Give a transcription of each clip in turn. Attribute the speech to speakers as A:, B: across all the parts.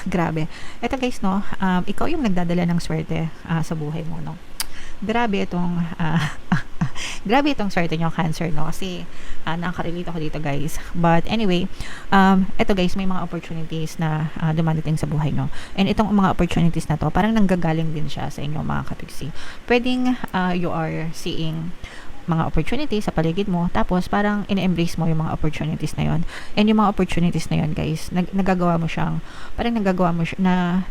A: Grabe. Eto guys, no, ikaw yung nagdadala ng swerte sa buhay mo, no. Grabe itong grabe itong swerte nyo, Cancer, no, kasi nakaka-relate ako dito, guys. But anyway, eto guys, may mga opportunities na dumadating sa buhay nyo, and itong mga opportunities na to parang nanggagaling din siya sa inyo, mga kapiksi. Pwedeng you are seeing mga opportunities sa paligid mo, tapos parang in-embrace mo yung mga opportunities na yon, and yung mga opportunities na yon, guys, nagagawa mo siyang, parang nagagawa mo siya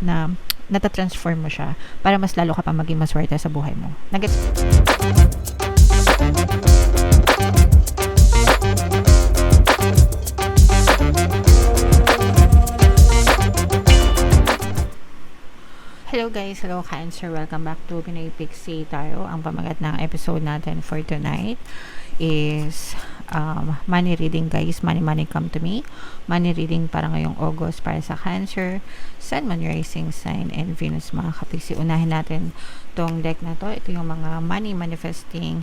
A: na natatransform mo siya para mas lalo ka pa maging maswerte sa buhay mo. Hello guys, hello Cancer, welcome back to Pinoy Pixie tayo. Ang pamagat ng episode natin for tonight is money reading, guys. Money come to me. Money reading para ngayong August para sa Cancer, Sun, Moon, Rising Sign, and Venus, mga kapiksi. Unahin natin tong deck na to. Ito yung mga money manifesting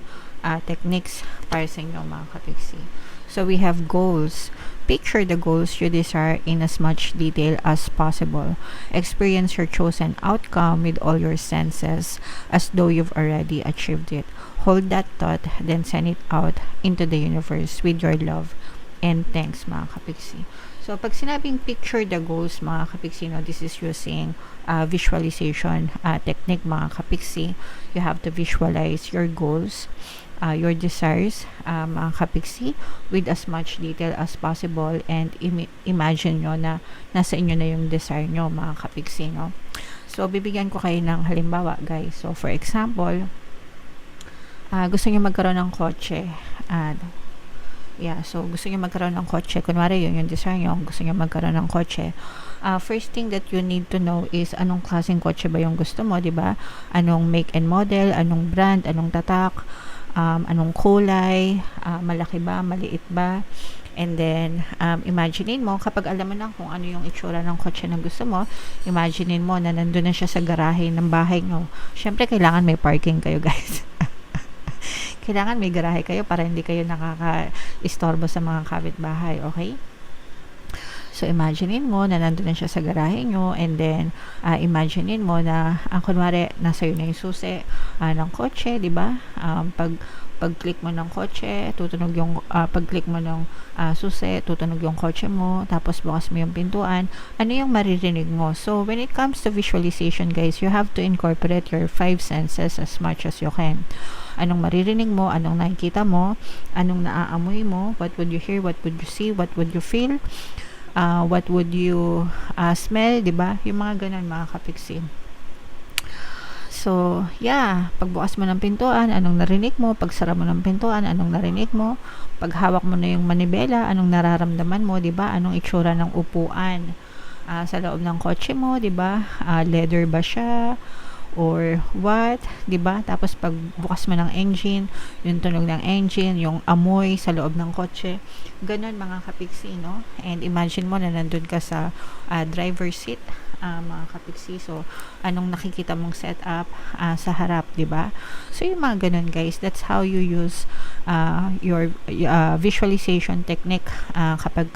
A: techniques para sa inyo, mga kapiksi. So we have goals. Picture the goals you desire in as much detail as possible. Experience your chosen outcome with all your senses as though you've already achieved it. Hold that thought, then send it out into the universe with your love and thanks, mga kapiksi. So, pag sinabing picture the goals, mga kapiksi, no, this is using visualization technique, mga kapiksi. You have to visualize your goals, your desires, mga kapiksi, with as much detail as possible, and imagine nyo na nasa inyo na yung desire nyo, mga kapiksi, no? So, bibigyan ko kayo ng halimbawa, guys. So, for example, gusto nyo magkaroon ng kotse. So gusto nyo magkaroon ng kotse. Kunwari, yun yung desire nyo. Gusto nyo magkaroon ng kotse. First thing that you need to know is anong klaseng kotse ba yung gusto mo, diba? Anong make and model, anong brand, anong tatak, anong kulay, malaki ba, maliit ba. And then, imaginein mo, kapag alam mo na kung ano yung itsura ng kotse na gusto mo, imaginein mo na nandun na siya sa garahe ng bahay nyo. Syempre, kailangan may parking kayo, guys. Kailangan may garahe kayo para hindi kayo nakaka-istorbo sa mga kapitbahay, okay? So, imaginein mo na nandun na siya sa garahe nyo, and then, imaginein mo na, kunwari, nasa yun na yung susi ng kotse, di ba? Pag-click mo ng kotse, tutunog yung, pag-click mo ng susi, tutunog yung kotse mo, tapos bukas mo yung pintuan, ano yung maririnig mo? So, when it comes to visualization, guys, you have to incorporate your 5 senses as much as you can. Anong maririnig mo, anong nakikita mo, anong naaamoy mo, what would you hear, what would you see, what would you feel, what would you smell, diba? Yung mga ganun, mga kapiksi. So, yeah, pagbukas mo ng pintuan, anong narinig mo, pagsara mo ng pintuan, anong narinig mo, paghawak mo na yung manibela, anong nararamdaman mo, diba? Anong itsura ng upuan sa loob ng kotse mo, diba? Leather ba siya? Or what, 'di ba? Tapos pag bukas mo ng engine, yung tunog ng engine, yung amoy sa loob ng kotse. Ganun, mga kapiksi, no? And imagine mo na nandun ka sa driver's seat, mga kapiksi. So, anong nakikita mong setup sa harap, 'di ba? So, yung mga ganun, guys, that's how you use your visualization technique kapag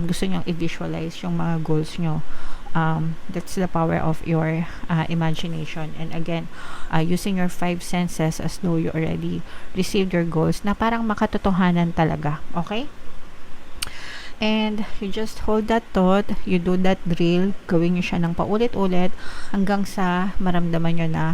A: gusto nyo i-visualize yung mga goals nyo. That's the power of your imagination, and again, using your 5 senses as though you already received your goals na parang makatotohanan talaga, okay? And you just hold that thought, you do that drill, gawin nyo siya ng paulit-ulit hanggang sa maramdaman nyo na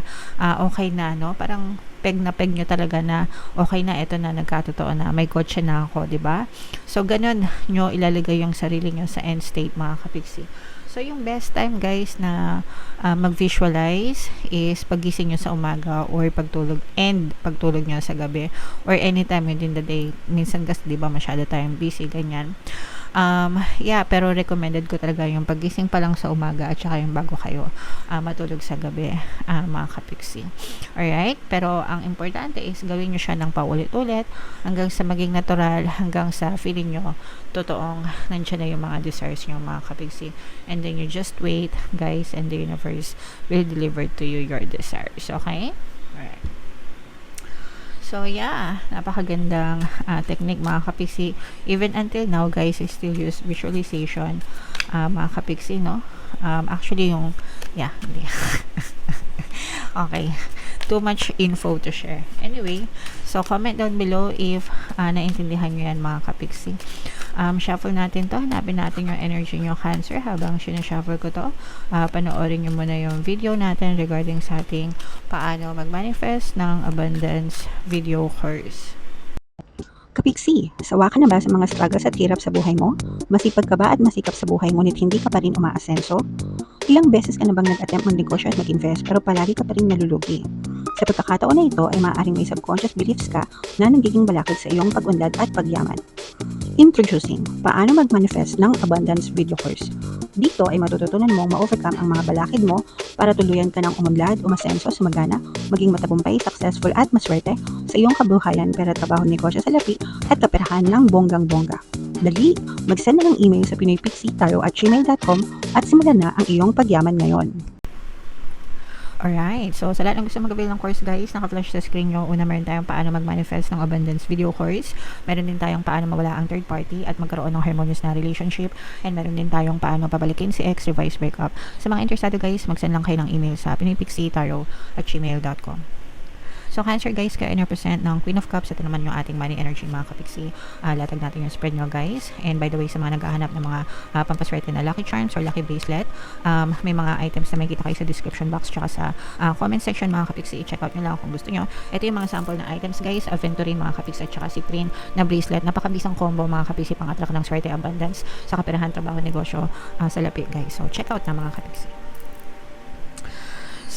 A: okay na, no? Parang peg nyo talaga na okay na, ito na, nagkatotoo na, may kotse na ako, diba? So, ganun nyo ilalagay yung sarili nyo sa end state, mga kapiksi. So, yung best time, guys, na mag-visualize is pagising nyo sa umaga or pagtulog nyo sa gabi or anytime within the day. Minsan kasi, di ba, masyado tayong busy, ganyan. Pero recommended ko talaga yung pagising pa lang sa umaga at saka yung bago kayo matulog sa gabi, mga kapiksi. Alright? Pero ang importante is gawin nyo siya ng paulit-ulit hanggang sa maging natural, hanggang sa feeling nyo totoong nandiyan na yung mga desires nyo, mga kapiksi. And then you just wait, guys, and the universe will deliver to you your desires. Okay? Alright. So, yeah, napakagandang technique, mga kapiksi. Even until now, guys, I still use visualization, mga kapiksi, no? Actually, hindi. Okay. Too much info to share. Anyway, so comment down below if naintindihan nyo yan mga kapiksi. Shuffle natin to. Hanapin natin yung energy nyo Cancer habang sinashuffle ko to. Panoorin nyo muna yung video natin regarding sa ating paano mag-manifest ng abundance video course.
B: Kapiksi, sawa ka na ba sa mga struggles at hirap sa buhay mo? Masipag ka ba at masikap sa buhay ngunit hindi ka pa rin umaasenso? Ilang beses ka na bang nag-attempt mag-negosyo at mag-invest pero palagi ka pa rin nalulugi? Sa pagkakataon na ito ay maaaring may subconscious beliefs ka na nagiging balakid sa iyong pag-unlad at pagyaman. Introducing, paano mag-manifest ng abundance video course. Dito ay matututunan mong ma-overcome ang mga balakid mo para tuluyan ka ng umunlad, umasenso, sumagana, maging matagumpay, successful at maswerte sa iyong kabuhayan, pera, trabaho, negosyo sa lapi at kaperahan ng bonggang-bongga. Dali, mag-send na ng email sa pinoypixie@gmail.com at simulan na ang iyong pagyaman ngayon.
A: Alright, so sa lahat ng gusto mag-avail ng course guys, naka-flash sa screen nyo. Una, meron tayong paano mag-manifest ng abundance video course. Meron din tayong paano mawala ang third party at magkaroon ng harmonious na relationship. And meron din tayong paano pabalikin si ex, revise, breakup. Sa mga interesado guys, mag-send lang kayo ng email sa pinoypixie@gmail.com. So Cancer guys, kayo represent ng Queen of Cups. Ito naman yung ating money energy mga kapiksi. Latag natin yung spread nyo guys. And by the way, sa mga naghahanap ng mga pampaswerte na lucky charms or lucky bracelet, may mga items na may kita kayo sa description box tsaka sa comment section mga kapiksi. I-check out nyo lang kung gusto nyo. Ito yung mga sample na items guys. Aventurine mga kapiksi at tsaka Citrine na bracelet. Napakabisang combo mga kapiksi, pang-attract ng swerte, abundance sa kaperahan, trabaho, negosyo sa lapit guys. So check out na mga kapiksi.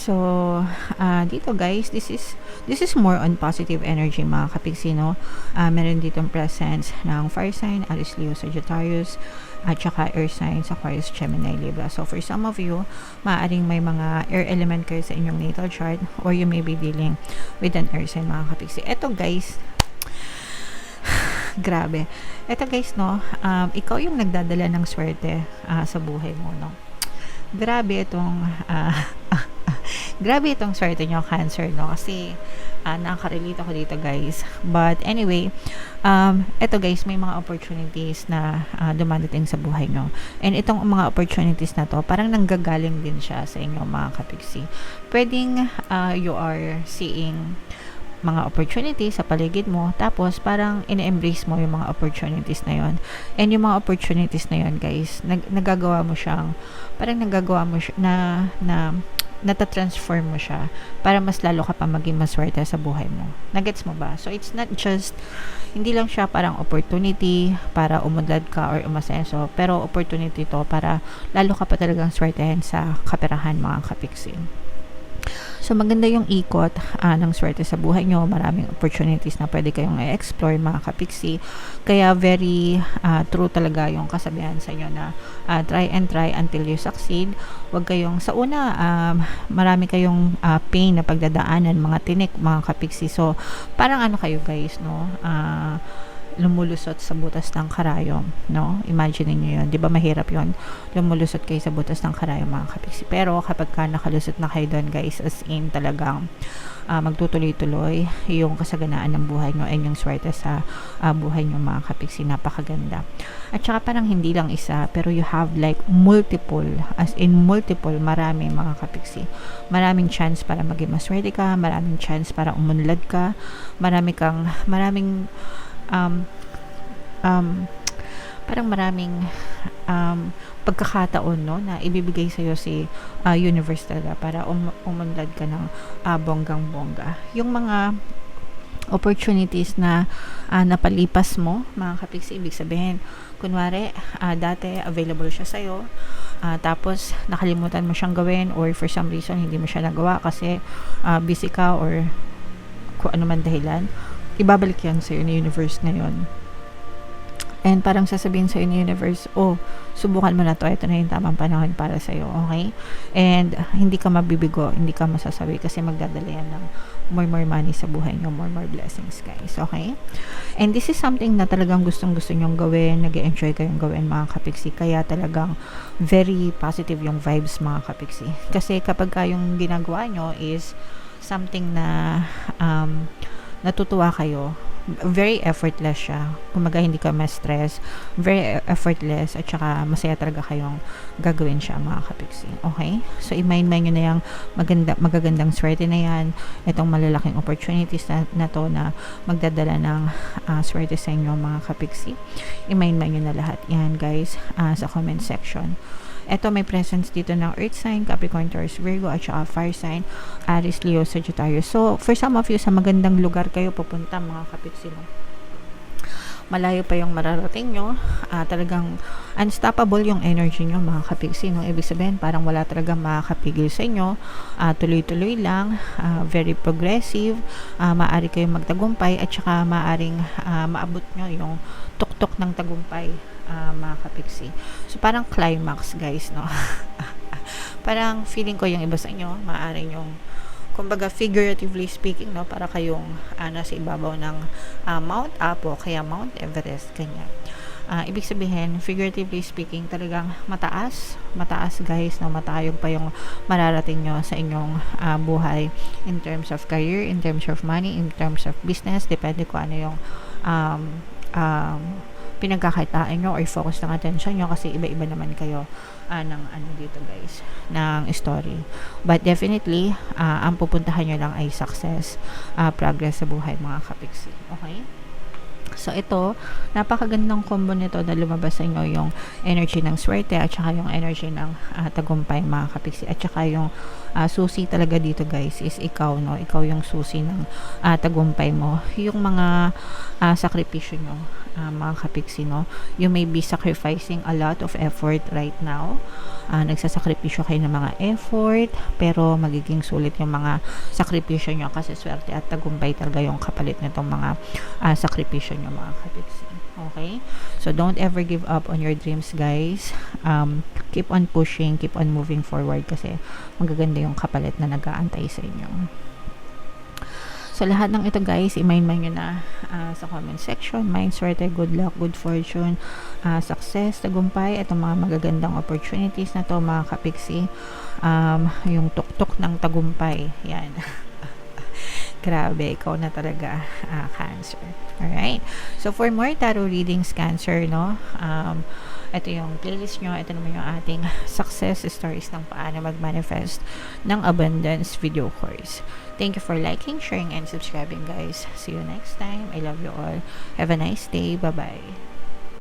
A: So, dito guys, this is more on positive energy mga kapiksi, no? Meron ditong presence ng fire sign, Aries, Leo, Sagittarius, at saka air signs, Aquarius, Gemini, Libra. So, for some of you, maaaring may mga air element kayo sa inyong natal chart or you may be dealing with an air sign mga kapiksi. Ito guys, grabe. Ito guys, no? Ikaw yung nagdadala ng swerte sa buhay mo, no? Grabe itong swerte nyo Cancer, no? Kasi nakaka-relate ako dito guys. But anyway, eto guys, may mga opportunities na dumadating sa buhay nyo. And itong mga opportunities na to, parang nanggagaling din siya sa inyo mga kapiksi. Pwedeng you are seeing mga opportunities sa paligid mo, tapos parang ine-embrace mo yung mga opportunities na yon. And yung mga opportunities na yon guys, nagagawa mo siyang, parang nagagawa mo siya, natatransform mo siya para mas lalo ka pa maging maswerte sa buhay mo. Nagets mo ba? So, it's not just, hindi lang siya parang opportunity para umunlad ka or umasenso, pero opportunity to para lalo ka pa talagang swertehin sa kaperahan mga kapiksi. So, maganda yung ikot ng swerte sa buhay nyo. Maraming opportunities na pwede kayong i-explore mga kapiksi. Kaya very true talaga yung kasabihan sa inyo na try and try until you succeed. Huwag kayong, sa una, marami kayong pain na pagdadaanan, mga tinik, mga kapiksi. So, parang ano kayo guys, no? Lumulusot sa butas ng karayom, no? Imagine niyo 'yon, 'di ba mahirap 'yon? Lumulusot kayo sa butas ng karayom mga kapiksi. Pero kapag ka nakalusot na kayo doon, guys, as in talagang magtutuloy-tuloy yung kasaganaan ng buhay nyo and yung swerte sa buhay nyo mga kapiksi. Napakaganda. At saka parang hindi lang isa, pero you have like multiple, as in multiple, marami mga kapiksi. Maraming chance para maging maswerte ka, maraming chance para umunlad ka, maraming parang maraming pagkakataon, no, na ibibigay sa iyo si universe talaga para umunlad ka ng bonggang-bongga. Yung mga opportunities na napalipas mo mga kapiksi, ibig sabihin kunwari dati available siya sa iyo, tapos nakalimutan mo siyang gawin or for some reason hindi mo siya nagawa kasi busy ka or kung ano man dahilan, ibabalik yan sa iyo ni universe ngayon. And parang sasabihin sa ni universe, oh, subukan mo na to, ito na yung tamang panahon para sa iyo, okay? And hindi ka mabibigo, hindi ka masasabi kasi magdadala yan ng more money sa buhay nyo, more blessings, guys, okay? And this is something na talagang gustong-gusto nyong gawin, nag-enjoy kayong gawin mga kapiksi, kaya talagang very positive yung vibes mga kapiksi. Kasi kapag yung ginagawa nyo is something na natutuwa kayo, very effortless siya. Kumaga hindi ka ma-stress, very effortless, at saka masaya talaga kayong gagawin siya mga kapiksi. Okay? So i-mind nyo na yung magagandang swerte na yan, itong malalaking opportunities na to na magdadala ng swerte sa inyo mga kapiksi. I-mind nyo na lahat yan guys sa comment section. Ito may presence dito ng Earth sign, Capricorn, Taurus, Virgo, at saka Fire sign, Aries, Leo, Sagittarius. So, for some of you, sa magandang lugar kayo pupunta mga kapiksi mo. Malayo pa yung mararating nyo. Talagang unstoppable yung energy nyo mga kapiksi. No? Ibig sabihin, parang wala talagang makakapigil sa inyo. Tuloy-tuloy lang. Very progressive. Maaari kayong magtagumpay at saka maaring maabot nyo yung tuktok ng tagumpay mga kapiksi. So, parang climax guys, no? Parang feeling ko yung iba sa inyo, maaari yung kumbaga figuratively speaking, no, para kayong nasa ibabaw ng Mount Apo, kaya Mount Everest, kanya. Ibig sabihin, figuratively speaking, talagang mataas guys, no, matayog pa yung mararating nyo sa inyong buhay in terms of career, in terms of money, in terms of business, depende kung ano yung pinagkakakitaan nyo or focus ng attention nyo kasi iba-iba naman kayo ng ano dito guys, ng story. But definitely, ang pupuntahan nyo lang ay success, progress sa buhay mga kapiksi. Okay? So, ito, napakagandang combo nito na lumabas sa inyo yung energy ng swerte at saka yung energy ng tagumpay mga kapiksi. At saka yung susi talaga dito guys is ikaw, no? Ikaw yung susi ng tagumpay mo. Yung mga sakripisyo nyo, mga kapiksi, no? You may be sacrificing a lot of effort right now. Nagsasakripisyo kayo ng mga effort, pero magiging sulit yung mga sakripisyo nyo kasi swerte at tagumpay talaga yung kapalit nitong mga sakripisyo nyo mga kapiksi. Okay? So, don't ever give up on your dreams, guys. Keep on pushing, keep on moving forward kasi magaganda yung kapalit na nag-aantay sa inyo. So, lahat ng ito, guys, i-mind nyo na sa comment section. Mind, swerte, good luck, good fortune, success, tagumpay, itong mga magagandang opportunities na to, mga kapiksi. Yung tuktok ng tagumpay. Yan. Grabe, ikaw na talaga, Cancer. Alright? So, for more tarot readings, Cancer, no? Ito yung playlist nyo. Ito naman yung ating success stories ng paano mag-manifest ng abundance video course. Thank you for liking, sharing, and subscribing, guys. See you next time. I love you all. Have a nice day. Bye-bye.